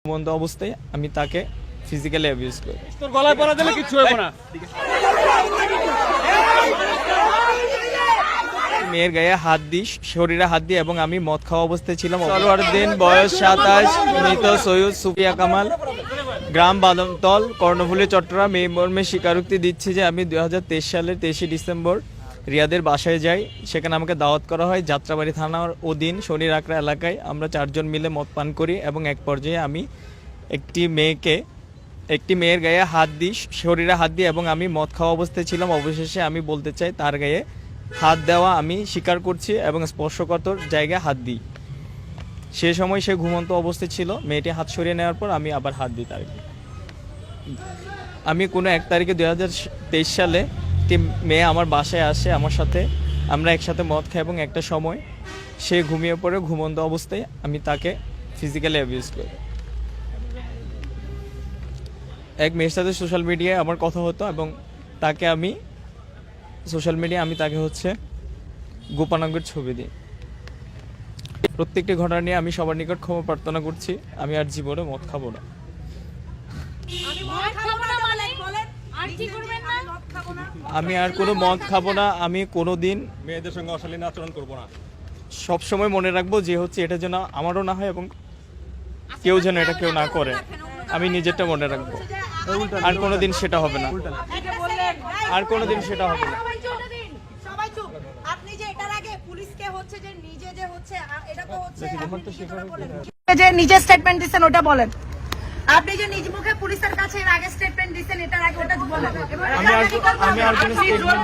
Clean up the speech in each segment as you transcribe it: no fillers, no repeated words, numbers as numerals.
ঘুমন্ত অবস্থায় আমি তাকে ফিজিক্যালি অ্যাবিউজ করি। তোর গলায় পড়া দিলে কিচ্ছু হবে না। মেয়ের গায়ে হাত দিই, শরীরে হাত দিই এবং আমি মদ খাওয়া অবস্থায় ছিলাম। সরওয়ারউদ্দিন, বয়স 27, মৃত সৈয়দ সুফিয়া কামাল, গ্রাম বাদামতল, কর্ণফুলী, চট্টগ্রাম। এই মর্মে স্বীকারোক্তি দিচ্ছি যে আমি 2023 সালের 23 ডিসেম্বর রিয়াদের বাসায় যাই। সেখানে আমাকে দাওয়াত করা হয় যাত্রাবাড়ি থানার অধীন শনির আকড়া এলাকায়। আমরা 4 জন মিলে মদ পান করি এবং এক পর্যায়ে আমি একটি মেয়ের গায়ে হাত দিই, শরীরে হাত দিই এবং আমি মদ খাওয়া অবস্থায় ছিলাম। অবশেষে আমি বলতে চাই তার গায়ে হাত দেওয়া আমি স্বীকার করছি এবং স্পর্শকাতর জায়গায় হাত দিই। সে সময় সে ঘুমন্ত অবস্থায় ছিল। মেয়েটি হাত সরিয়ে নেওয়ার পর আমি আবার হাত দিই তাকে। আমি কোনো 1 তারিখে 2023 সালে একটি মেয়ে আমার বাসায় আসে আমার সাথে, আমরা একসাথে মদ খাই এবং একটা সময় সে ঘুমিয়ে পড়ে। ঘুমন্ত অবস্থায় আমি তাকে ফিজিক্যালি অ্যাবিউজ করি। এক মেয়ের সাথে সোশ্যাল মিডিয়ায় আমার কথা হতো এবং তাকে আমি সোশ্যাল মিডিয়ায় তাকে গোপনাঙ্গের ছবি দিই। প্রত্যেকটি ঘটনা নিয়ে আমি সবার নিকট ক্ষমা প্রার্থনা করছি। আমি আর জীবনে মদ খাবো না। আমি আর কোনো মদ খাবো না। আমি কোনোদিন মেয়েদের সঙ্গে অশালীন আচরণ করব না। সব সময় মনে রাখবো যে এটা যেন আমারও না হয় এবং কেউ যেন এটা কেউ না করে। আমি নিজেরটা মনে রাখবো। আর কোনোদিন সেটা হবে না। আর কোনোদিন সেটা হবে না। আপনি যে এটার আগে পুলিশকে যে নিজে যে এটা তো যে নিজে স্টেটমেন্ট দিবেন ওটা বলেন। আপনি যে নিজ মুখে পুলিশের কাছে এর আগে স্টেটমেন্ট দিবেন এটার আগে ওটা বলেন। আমি আর কোনো স্টেটমেন্ট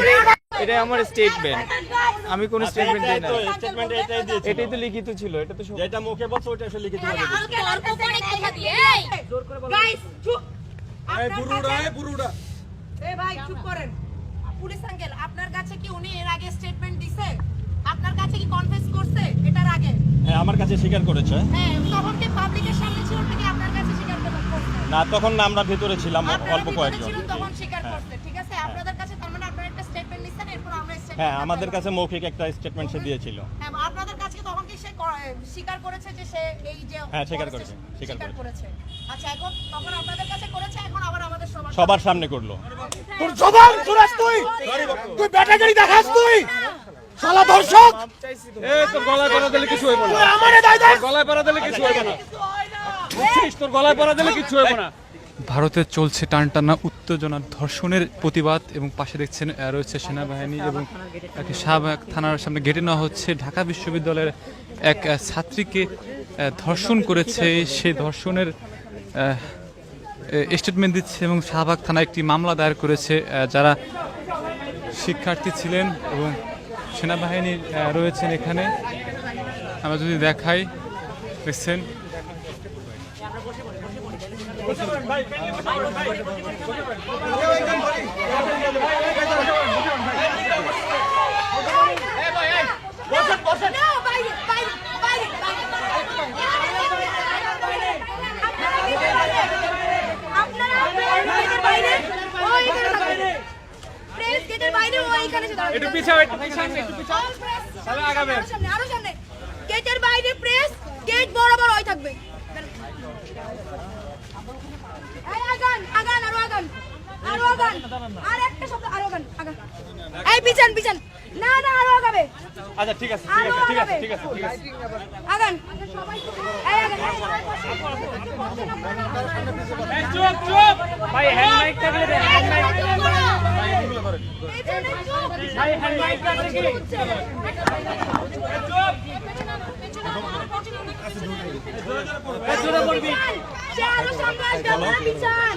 দিই না। এটা আমার স্টেটমেন্ট। আমি কোনো স্টেটমেন্ট দিই না। স্টেটমেন্ট এটাই দিয়েছি। এটাই তো লিখিত ছিল। এটা তো যেটা মুখে বলছো ওটা আসলে লিখিত ভাবে দিয়েছি। গাইস চুপ। এই বুড়ুড়া। এই ভাই চুপ করেন। পুলিশ আঙ্কেল আপনার কাছে কি উনি এর আগে স্টেটমেন্ট দিছে? আপনার কাছে কি কনফেস করছে এটার আগে? হ্যাঁ, আমার কাছে স্বীকার করেছে। হ্যাঁ, তখন কি পাবলিকের সামনে ছিল নাকি আপনার কাছে স্বীকার করছে? না, তখন না, আমরা ভিতরে ছিলাম অল্প কয়েকজন। তখন স্বীকার করতে। ঠিক আছে, আপনাদের কাছে তার মানে আপনারা একটা স্টেটমেন্ট নিছেন, এরপর আমরা স্টেটমেন্ট। হ্যাঁ, আমাদের কাছে মৌখিক একটা স্টেটমেন্ট সে দিয়েছিল। হ্যাঁ, আপনাদের কাছে তখন কি সে স্বীকার করেছে যে সে এই যে হ্যাঁ, স্বীকার করেছে। আচ্ছা, এখন তখন আপনাদের কাছে করেছে, এখন আবার আমাদের সবার সামনে করলো। তোর জবান তুরাস তুই ব্যাটাগিরি দেখাস তুই শালা দর্শক। এই তোর গলায় পড়া দিলে কিছু হইব না। তুই আমারে দাই দে। গলায় পড়া দিলে কিছু হইব না। বুঝছিস, তোর গলায় পড়া দিলে কিছু হইব না। ভারতে চলছে টানটানা উত্তেজনা, ধর্ষণের প্রতিবাদ এবং পাশে দেখছেন রয়েছে সেনাবাহিনী এবং শাহবাগ থানার সামনে গেটে নেওয়া হচ্ছে। ঢাকা বিশ্ববিদ্যালয়ের এক ছাত্রীকে ধর্ষণ করেছে, সেই ধর্ষণের স্টেটমেন্ট দিচ্ছে এবং শাহবাগ থানায় একটি মামলা দায়ের করেছে যারা শিক্ষার্থী ছিলেন এবং সেনাবাহিনী রয়েছেন এখানে। আমরা যদি দেখাই, দেখছেন গেটের বাইরে প্রেস, গেট বরাবর ওই থাকবে। আর একটা শব্দ আগান। এই পিছন না আরো আগাবে। আচ্ছা, ঠিক আছে। আগান। চুপ ভাই, হ্যান্ড মাইক থাকলে দে। হ্যান্ড মাইক ভাই, হ্যান্ড মাইক থাকলে কি চুপ। জোরে বলবি। আরো সামনে আসবে, পিছন।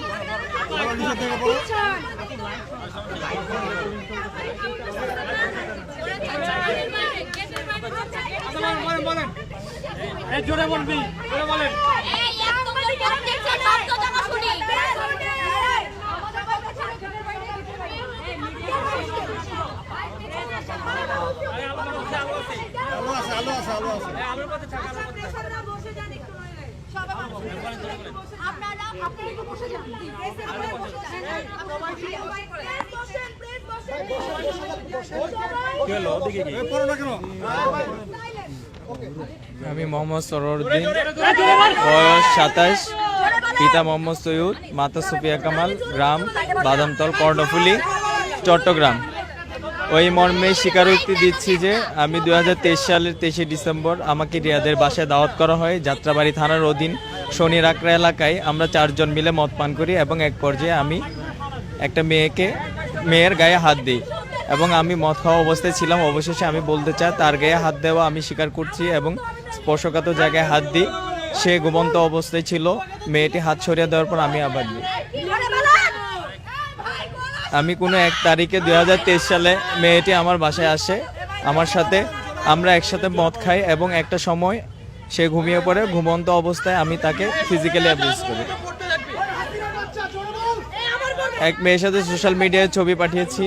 বলেন, এই জোরে বলবি, জোরে বলেন। কি হলো? দেখি কি? আমি মোহাম্মদ সরোয়ারউদ্দিন, বয়স 27, পিতা মোহাম্মদ সৈয়দ, মাতা সুফিয়া কামাল, গ্রাম বাদামতল, কর্ণফুলী, চট্টগ্রাম। ওই মর্মে স্বীকারোক্তি দিচ্ছি যে আমি 2023 সালের 23 ডিসেম্বর আমাকে রিয়াদের বাসায় দাওয়াত করা হয় যাত্রাবাড়ি থানার অধীন শনির আকড়া এলাকায়। আমরা 4 জন মিলে মদ পান করি এবং এক পর্যায়ে আমি একটা মেয়ের গায়ে হাত দিই এবং আমি মদ খাওয়া অবস্থায় ছিলাম। অবশেষে আমি বলতে চাই তার গায়ে হাত দেওয়া আমি স্বীকার করছি এবং স্পর্শকাতর জায়গায় হাত দিই। সে ঘুমন্ত অবস্থায় ছিল। মেয়েটি হাত সরিয়ে দেওয়ার পর আমি আবার দিই। আমি কোনো এক তারিখে 2023 সালে মেয়েটি আমার বাসায় আসে আমার সাথে। আমরা একসাথে মদ খাই এবং একটা সময় সে ঘুমিয়ে পড়ে। ঘুমন্ত অবস্থায় আমি তাকে ফিজিক্যালি অ্যাবিউজ করি। এক মেয়ের সাথে সোশ্যাল মিডিয়ায় ছবি পাঠিয়েছি।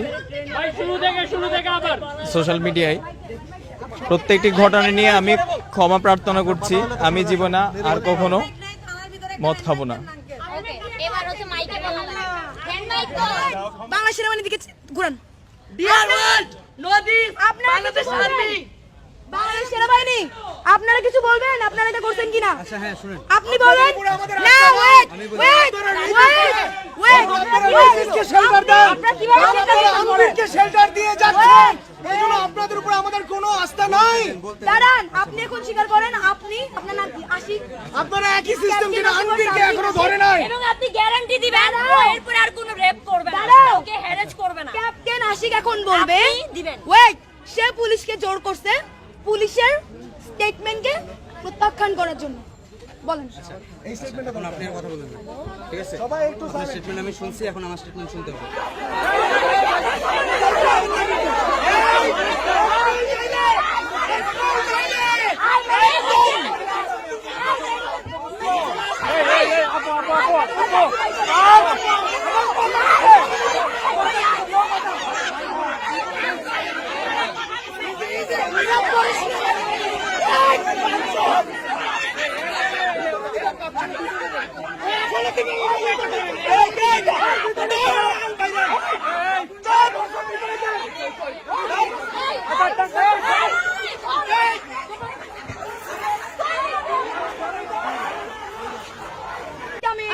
সোশ্যাল মিডিয়ায় প্রত্যেকটি ঘটনা নিয়ে আমি ক্ষমা প্রার্থনা করছি। আমি জীবনে আর কখনো মদ খাবো না। বাংলা সেনাবাহিনীর দিকে ঘুরান। বাংলাদেশ সেনাবাহিনী, আপনারা কিছু বলবেন? আপনারা এটা করছেন কিনা? আপনি বলেন না। শেল্টার দিয়ে যাচ্ছেন, এইজন্য আপনাদের উপর আমাদের কোনো আস্থা নাই। দাঁড়ান, আপনি এখন স্বীকার করেন। আপনি আপনার নাম কি? আশিক। আপনারা একই সিস্টেম কিনা আনবিরকে এখনো ধরে নাই। এবং আপনি গ্যারান্টি দিবেন এরপরে আর কোনো রেপ করবে না, ওকে হ্যারাস করবে না। ক্যাপ্টেন আশিক এখন বলবে আপনি দিবেন। ওয়েট, সে পুলিশকে জোর করছে পুলিশের স্টেটমেন্টকে প্রত্যাখ্যান করার জন্য। বলেন। এই স্টেটমেন্টটা বলুন, আপনি কথা বলুন। ঠিক আছে, সবাই একটু স্টেটমেন্ট আমি শুনছি, এখন আমার স্টেটমেন্ট শুনতে হবে।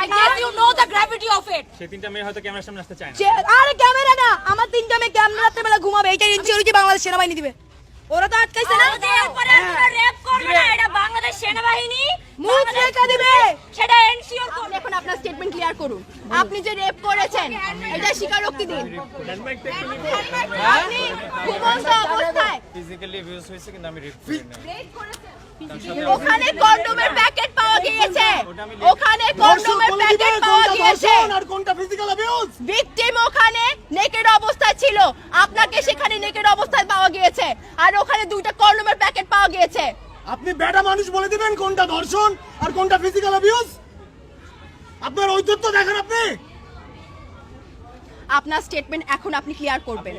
I guess you know the gravity of it. সেই তিনটা মেয়ে হয়তো ক্যামেরার সামনে আসতে চায় না। আরে ক্যামেরা না, আমার 3টা মেয়ে ক্যামেরা রাতের বেলা ঘুমাবে। এটা ইনসিকিউরিটি বাংলাদেশ সেনাবাহিনী দিবে। ওরা তো আটকাইছে না। ওদের উপরে আর কোনো রেপ করবে না, এটা বাংলাদেশ সেনাবাহিনী মুখ রেখা দিবে। সেটা এনশিওর করবে। এখন আপনার স্টেটমেন্ট ক্লিয়ার করুন। আপনি যে রেপ করেছেন এটা স্বীকারোক্তি দিন। আপনি ঘুমন্ত অবস্থায় ফিজিক্যালি অ্যাবিউজ হয়েছে কিন্তু আমি রেপ করি না। ওখানে কন্ডোমের প্যাকেট পাওয়া গিয়েছে। ওখানে কন্ডোমের প্যাকেট পাওয়া গিয়েছে। আর কোনটা ফিজিক্যাল অ্যাবিউজ? ভিকটিম ওখানে নেকেড অবস্থায় ছিল, আপনাকে সেখানে নেকেড অবস্থায় পাওয়া গিয়েছে। আর ওখানে 2টা কন্ডোমের প্যাকেট পাওয়া গিয়েছে। আপনি বেটা মানুষ বলে দিবেন কোনটা ধর্ষণ আর কোনটা ফিজিক্যাল অ্যাবিউজ? আপনার ঔদ্ধত্য দেখেন আপনি। আপনার স্টেটমেন্ট এখন আপনি ক্লিয়ার করবেন।